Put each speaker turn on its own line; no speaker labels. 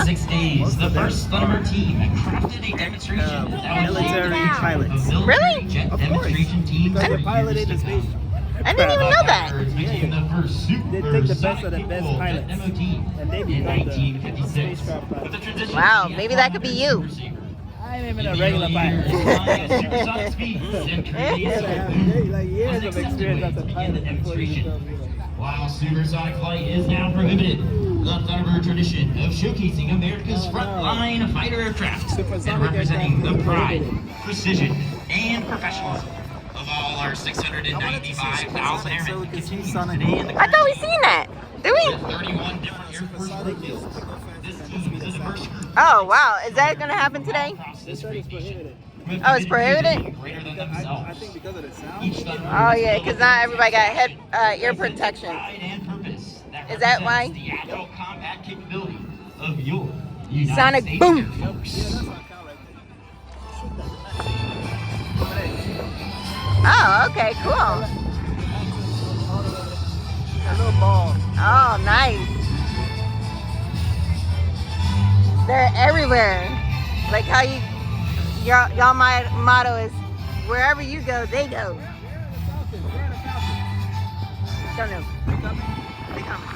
6 days, the first Thunderbird team crafted a demonstration that was
military pilots.
a
Really?
military jet
Of course,
demonstration team
because
for
they're piloted
years
the
to
space.
come.
I didn't even know that.
Thunderbirds became the first
They take the best of the best
supersonic
pilots,
jet demo team
and they
in
become the
1956.
spacecraft
With the
pilots.
transition
Wow,
to the
maybe that could be you.
receiver.
I ain't even
In
a
the
regular
early
pilot.
years, flying at supersonic speeds and creating a
Like years of experience as a pilot before you become, you know.
While supersonic flight is now prohibited, the Thunderbird tradition of showcasing America's frontline fighter aircraft and
Supersonic
representing the
aircraft
pride,
prohibited.
precision, and professionalism of all our 695,000 airmen continues today in the
I thought we seen that. Did we?
with 31 different Air Force group deals. This team is a diverse group.
Oh, wow. Is that going to happen today?
Across this
They said it's
great nation.
prohibited.
With
Oh, it's
committed to
prohibited?
being greater than
I
themselves.
think because of the sound.
Each Thunderbird
Oh,
is
yeah,
filled
because
with
not everybody got
enthusiasm,
ear protection.
pride and purpose
Is that
represents
why?
the agile combat capability of your United
Sonic
States
boom.
Air Force.
Yeah, that's our cow right there.
Oh, okay, cool.
A little ball.
Oh, nice. They're everywhere. Like how y'all my motto is, wherever you go, they go. Don't know. They coming.